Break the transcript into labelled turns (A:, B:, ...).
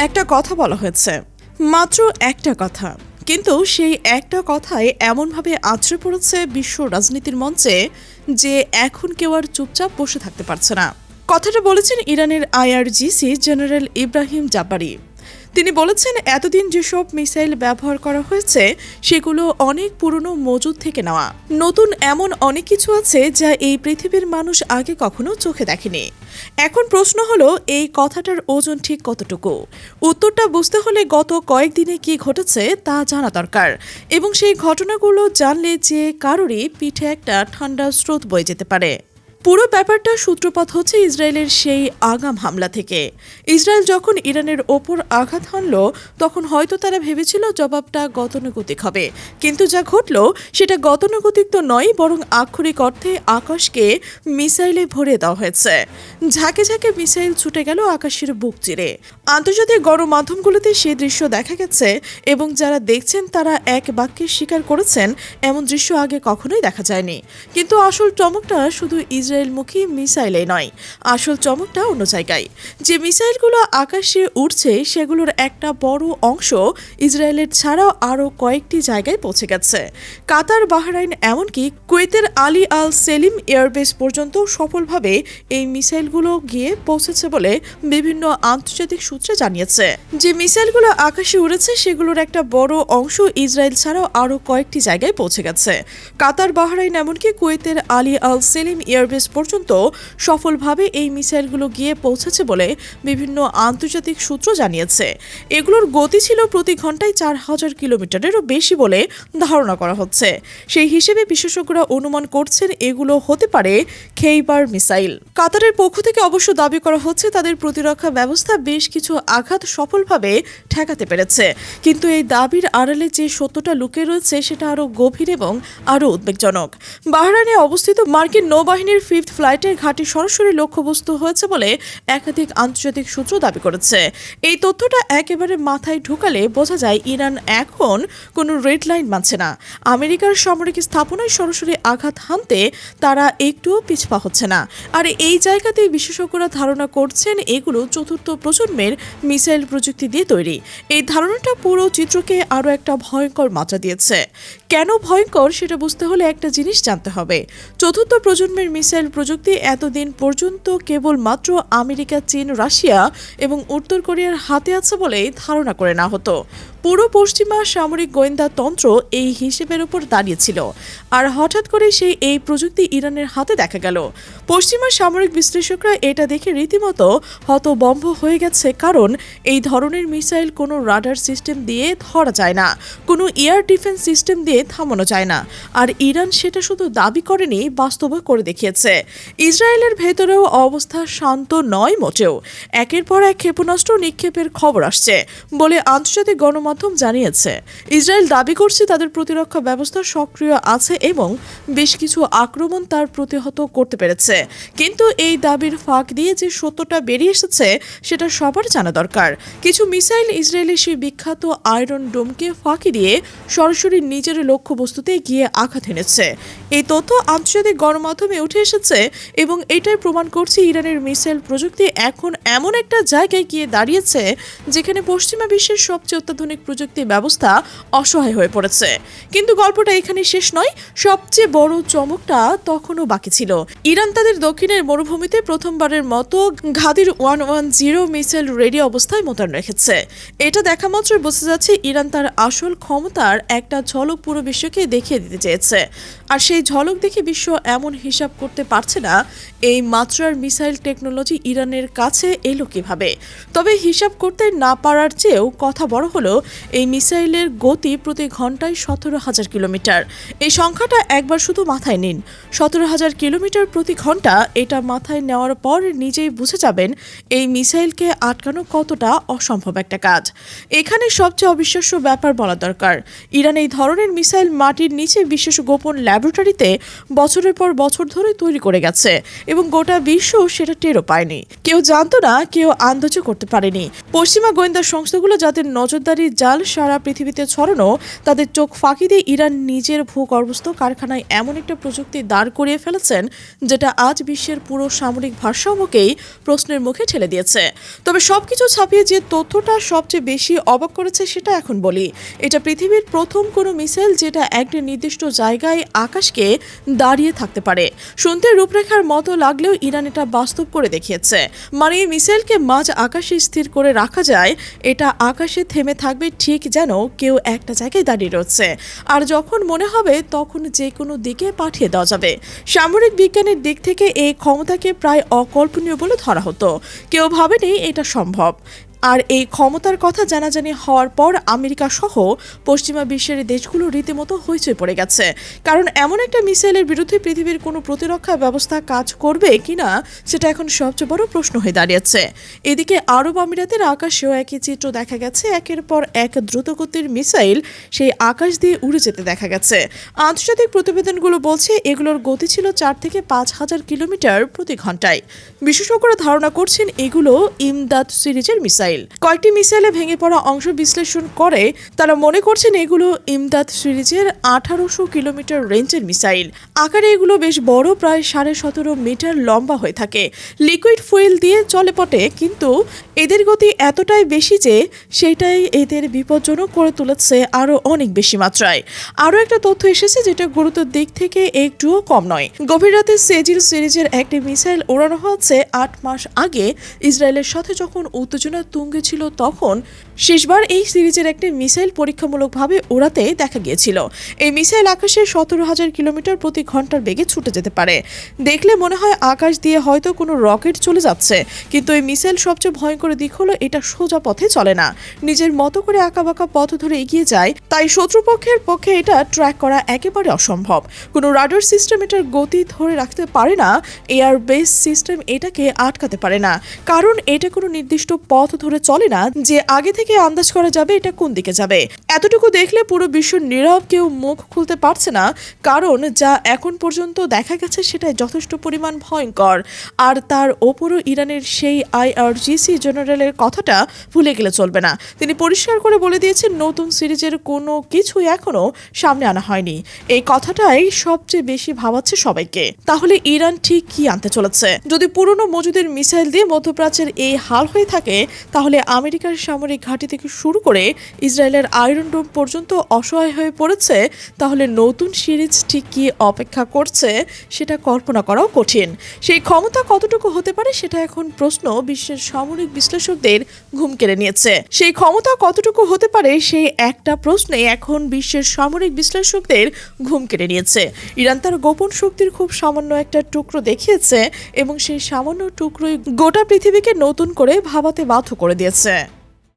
A: একটা কথা বলা হয়েছে, মাত্র একটা কথা, কিন্তু সেই একটা কথাই এমনভাবে আছড়ে পড়েছে বিশ্ব রাজনীতির মঞ্চে যে এখন কেউ আর চুপচাপ বসে থাকতে পারছে না। কথাটা বলেছেন ইরানের IRGC জেনারেল ইব্রাহিম জাবারি। তিনি বলেছেন, এতদিন যেসব মিসাইল ব্যবহার করা হয়েছে সেগুলো অনেক পুরনো মজুদ থেকে নেওয়া। নতুন এমন অনেক কিছু আছে যা এই পৃথিবীর মানুষ আগে কখনো চোখে দেখেনি। এখন প্রশ্ন হলো, এই কথাটার ওজন ঠিক কতটুকু? উত্তরটা বুঝতে হলে গত কয়েকদিনে কি ঘটেছে তা জানা দরকার, এবং সেই ঘটনাগুলো জানলে যে কারোরই পিঠে একটা ঠান্ডা স্রোত বয়ে যেতে পারে। পুরো ব্যাপারটা সূত্রপাত হচ্ছে ইসরায়েলের সেই আগাম হামলা থেকে। ইসরায়েল যখন ইরানের ওপর আঘাত হানল তখন হয়তো তারা ভেবেছিল জবাবটা গতানুগতিক হবে, কিন্তু যা ঘটল সেটা গতানুগতিক তো নয়, বরং আক্ষরিক অর্থে আকাশকে মিসাইলে ভরিয়ে দেওয়া হয়েছে। ঝাঁকে ঝাঁকে মিসাইল ছুটে গেল আকাশের বুক চিরে। আন্তর্জাতিক গণমাধ্যমগুলোতে সে দৃশ্য দেখা গেছে, এবং যারা দেখছেন তারা এক বাক্যে স্বীকার করেছেন এমন দৃশ্য আগে কখনোই দেখা যায়নি। কিন্তু আসল চমকটা শুধু ইসরায়েলমুখী মিসাইলে নয়, আসল চমকটা অন্য জায়গায়। যে মিসাইলগুলো আকাশে উঠছে সেগুলোর একটা বড় অংশ ইসরায়েলের ছাড়াও আরও কয়েকটি জায়গায় পৌঁছে গেছে। কাতার, বাহরাইন, এমনকি কুয়েতের আলী আল সেলিম এয়ারবেস পর্যন্ত সফলভাবে এই মিসাইলগুলো গিয়ে পৌঁছেছে বলে বিভিন্ন আন্তর্জাতিক সূত্রে জানিয়েছে। যে মিসাইলগুলো আকাশে উড়েছে সেগুলোর একটা বড় অংশ ইসরায়েল ছাড়াও আরও কয়েকটি জায়গায় পৌঁছে গেছে। কাতার, বাহরাইন, এমনকি কুয়েতের আলী আল সেলিম এয়ারবেস পর্যন্ত সফলভাবে এই মিসাইলগুলো গিয়ে পৌঁছেছে বলে বিভিন্ন আন্তর্জাতিক সূত্র জানিয়েছে। এগুলোর গতি ছিল প্রতি ঘন্টায় 4000 কিলোমিটারেরও বেশি বলে ধারণা করা হচ্ছে। সেই হিসেবে বিশেষজ্ঞরা অনুমান করছেন এগুলো হতে পারে খেইবার মিসাইল। কাতারের পক্ষ থেকে অবশ্য দাবি করা হচ্ছে তাদের প্রতিরক্ষা ব্যবস্থা বেশ কিছু আঘাত সফলভাবে ঠেকাতে পেরেছে, কিন্তু এই দাবির আড়ালে যে সত্যটা লুকিয়ে রয়েছে সেটা আরও গভীর এবং আরও উদ্বেগজনক। বাহরাইনে অবস্থিত মার্কিন নৌবাহিনীর 5th ফ্লাইটের ঘাঁটি সরাসরি লক্ষ্যবস্তু হয়েছে বলে একাধিক আন্তর্জাতিক সূত্র দাবি করেছে। এই তথ্যটা একেবারে মাথায় ঢুকালে বোঝা যায় ইরান এখন কোনো রেড লাইন মানছে না। আমেরিকার সামরিক স্থাপনায় সরাসরি আঘাত হানতে তারা একটুও পিছপা হচ্ছে না। আর এই জায়গাতেই বিশেষজ্ঞরা ধারণা করছেন এগুলো চতুর্থ প্রজন্মের মিসাইল প্রযুক্তি দিয়ে তৈরি। এই ধারণাটা পুরো চিত্রকে আরও একটা ভয়ঙ্কর মাত্রা দিয়েছে। কেন ভয়ঙ্কর সেটা বুঝতে হলে একটা জিনিস জানতে হবে। চতুর্থ প্রজন্মের মিসাইল প্রযুক্তি এতদিন পর্যন্ত কেবলমাত্র আমেরিকা, চীন, রাশিয়া এবং উত্তর কোরিয়ার হাতে আছে বলেই ধারণা করে না হতো। পুরো পশ্চিমা সামরিক গোয়েন্দা তন্ত্র এই হিসেবের উপর দাঁড়িয়েছিল, আর হঠাৎ করে এই প্রযুক্তি ইরানের হাতে দেখা গেল। পশ্চিমা সামরিক বিশ্লেষকরা এটা দেখে রীতিমতো হতভম্ব হয়ে গেছে, কারণ এই ধরনের মিসাইল কোনো রাডার সিস্টেম দিয়ে ধরা যায় না, কোনো এয়ার ডিফেন্স সিস্টেম দিয়ে থামানো যায় না। আর ইরান সেটা শুধু দাবি করেনি, বাস্তবে করে দেখিয়েছে। ইসরায়েলের ভেতরেও অবস্থা শান্ত নয় মোটেও। একের পর এক ক্ষেপণাস্ত্র নিক্ষেপের খবর আসছে বলে আন্তর্জাতিক গণমাধ্যম জানিয়েছে। ইসরায়েল দাবি করছে তাদের প্রতিরক্ষা ব্যবস্থা সক্রিয় আছে এবং বেশ কিছু আক্রমণ তার প্রতিহত করতে পেরেছে, কিন্তু এই দাবির ফাঁক দিয়ে যে সত্যটা বেরিয়ে এসেছে সেটা সবার জানা দরকার। কিছু মিসাইল ইসরায়েলের সেই বিখ্যাত আয়রন ডোমকে ফাঁকি দিয়ে সরাসরি নিজের লক্ষ্যবস্তুতে গিয়ে আঘাত এনেছে। এই তথ্য আন্তর্জাতিক গণমাধ্যমে উঠে এসেছে এবং এটাই প্রমাণ করছে ইরানের মিসাইল প্রযুক্তি এখন এমন একটা জায়গায় গিয়ে দাঁড়িয়েছে যেখানে পশ্চিমা বিশ্বের সবচেয়ে অত্যাধুনিক প্রযুক্তি ব্যবস্থা অসহায় হয়ে পড়েছে। কিন্তু গল্পটা এখানে শেষ নয়, সবচেয়ে বড় চমকটা তখনও বাকি ছিল। ইরান তাদের দক্ষিণের মরুভূমিতে প্রথমবারের মতো ঘাদির 110 মিসাইল রেডি অবস্থায় মোতায়েন রেখেছে। এটা দেখা মাত্র বোঝা যাচ্ছে ইরান তার আসল ক্ষমতার একটা ঝলক পুরো বিশ্বকে দেখিয়ে দিতে চেয়েছে। আর সেই ঝলক দেখে বিশ্ব এমন হিসাব করতে পারছে না এই মাত্রার মিসাইল টেকনোলজি ইরানের কাছে এলো কিভাবে। তবে হিসাব করতে না পারার চেয়েও কথা বড় হলো এই মিসাইলের গতি প্রতি ঘন্টায় 17,000 কিলোমিটার। এই সংখ্যাটা একবার শুধু মাথায় নিন, 17,000 কিলোমিটার প্রতি ঘন্টা। এটা মাথায় নেওয়ার পর নিজেই বুঝে যাবেন এই মিসাইলকে আটকানো কতটা অসম্ভব একটা কাজ। এখানে সবচেয়ে অবিশ্বাস্য ব্যাপার বলা দরকার, ইরান এই ধরনের মিসাইল মাটির নিচে বিশেষ গোপন ল্যাবরেটরিতে বছরের পর বছর ধরে তৈরি করে গেছে এবং গোটা বিশ্ব সেটা টেরও পায়নি। কেউ জানতো না, কেউ আন্দাজও করতে পারেনি। পশ্চিমা গোয়েন্দা সংস্থাগুলো যাদের নজরদারির জাল সারা পৃথিবীতে ছড়ানো, তাদের চোখ ফাঁকি দিয়ে ইরান নিজের ভূগর্ভস্থ কারখানায় এমন একটা প্রযুক্তি দাঁড় করিয়ে ফেলেছেন যেটা আজ বিশ্বের পুরো সামরিক ভারসাম্যকেই প্রশ্নের মুখে ঠেলে দিয়েছে। তবে সবকিছু ছাপিয়ে যে তথ্যটা সবচেয়ে বেশি অবাক করেছে সেটা এখন বলি। এটা পৃথিবীর প্রথম কোনো মিসাইল যেটা একটা নির্দিষ্ট জায়গায় আকাশকে দাঁড়িয়ে থাকতে পারে। শুনতে রূপরেখার মতো লাগলেও ইরান এটা বাস্তব করে দেখিয়েছে। মানে এই মিসাইলকে মাঝ আকাশে স্থির করে রাখা যায়, এটা আকাশে থেমে থাকবে ঠিক যেন কেউ একটা জায়গায় দাঁড়িয়ে রয়েছে, আর যখন মনে হবে তখন যে কোনো দিকে পাঠিয়ে দেওয়া যাবে। সামরিক বিজ্ঞানের দিক থেকে এই ক্ষমতাকে প্রায় অকল্পনীয় বলে ধরা হতো, কেউ ভাবেনি এটা সম্ভব। আর এই ক্ষমতার কথা জানাজানি হওয়ার পর আমেরিকা সহ পশ্চিমা বিশ্বের দেশগুলো রীতিমতো হইচই পড়ে গেছে, কারণ এমন একটা মিসাইলের বিরুদ্ধে পৃথিবীর কোনো প্রতিরক্ষা ব্যবস্থা কাজ করবে কিনা সেটা এখন সবচেয়ে বড় প্রশ্ন হয়ে দাঁড়িয়েছে। এদিকে আরব আমিরাতের আকাশেও একই চিত্র দেখা গেছে, একের পর এক দ্রুতগতির মিসাইল সেই আকাশ দিয়ে উড়ে যেতে দেখা গেছে। আন্তর্জাতিক প্রতিবেদনগুলো বলছে এগুলোর গতি ছিল 4 থেকে 5,000 কিলোমিটার প্রতি ঘন্টায়। বিশেষজ্ঞরা ধারণা করছেন এগুলো ইমদাদ সিরিজের মিসাইল। কয়েকটি মিসাইলে ভেঙে পড়া অংশ বিশ্লেষণ করে তারা মনে করছেন এগুলো ইমদাদ সিরিজের 1800 কিলোমিটার রেঞ্জের মিসাইল। আকারে এগুলো বেশ বড়, প্রায় 17.5 মিটার লম্বা হয়ে থাকে। লিকুইড ফুয়েল দিয়ে চলে পটে, কিন্তু এদের গতি এতটাই বেশি যে সেটাই এদের বিপজ্জনক করে তুলেছে আরও অনেক বেশি মাত্রায়। আরও একটা তথ্য এসেছে যেটা গুরুত্বের দিক থেকে একটুও কম নয়। গভীর রাতে সেজিল সিরিজের একটি মিসাইল ওড়ানো হয়েছে 8 মাস আগে। ইসরায়েলের সাথে যখন উত্তেজনা তুঙ্গে ছিল তখন শেষবার এই সিরিজের একটি মিসাইল পরীক্ষামূলকভাবে ওড়াতে দেখা গিয়েছিল। এই মিসাইল আকাশে 17,000 কিলোমিটার প্রতি ঘন্টার বেগে ছুটে যেতে পারে। দেখলে মনে হয় আকাশ দিয়ে হয়তো কোনো রকেট চলে যাচ্ছে, কিন্তু এই মিসাইল সবচেয়ে ভয়ঙ্কর দিক হলো এটা সোজা পথে চলে না, নিজের মতো করে আঁকাবাঁকা পথ ধরে এগিয়ে যায়। তাই শত্রুপক্ষের পক্ষে এটা ট্র্যাক করা একেবারে অসম্ভব। কোনো রাডার সিস্টেম এটার গতি ধরে রাখতে পারে না, এয়ার বেস সিস্টেম এটাকে আটকাতে পারে না, কারণ এটা কোনো নির্দিষ্ট পথ ধরে চলে না যে আগে থেকে আন্দাজ করা যাবে এটা কোন দিকে যাবে। এতটুকু দেখলে পুরো বিশ্ব নীরব, কেউ মুখ খুলতে পারছে না, কারণ যা এখন পর্যন্ত দেখা গেছে সেটাই যথেষ্ট পরিমাণ ভয়ঙ্কর। আর তার ওপরও ইরানের সেই IRGC জেনারেলের কথাটা ভুলে গেলে চলবে না। তিনি পরিষ্কার করে বলে দিয়েছেন নতুন সিরিজের কোনো কিছুই এখনো সামনে আনা হয়নি। এই কথাটাই সবচেয়ে বেশি ভাবাচ্ছে সবাইকে। তাহলে ইরান ঠিক কি আনতে চলেছে? যদি পুরনো মজুদের মিসাইল দিয়ে মধ্যপ্রাচ্যের এই হাল হয়ে থাকে, তাহলে আমেরিকার সামরিক ঘাঁটি থেকে শুরু করে ইসরায়েলের আয়রন ডোম পর্যন্ত অসহায় হয়ে পড়েছে, তাহলে নতুন সিরিজ ঠিক কি অপেক্ষা করছে সেটা কল্পনা করাও কঠিন। সেই ক্ষমতা কতটুকু হতে পারে সেটা এখন প্রশ্ন বিশ্বের সামরিক বিশ্লেষকদের ঘুম কেড়ে নিয়েছে। সেই ক্ষমতা কতটুকু হতে পারে সেই একটা প্রশ্নে এখন বিশ্বের সামরিক বিশ্লেষকদের ঘুম কেড়ে নিয়েছে। ইরান তার গোপন শক্তির খুব সামান্য একটা টুকরো দেখিয়েছে, এবং সেই সামান্য টুকরোই গোটা পৃথিবীকে নতুন করে ভাবাতে বাধ্য করে দিয়েছে।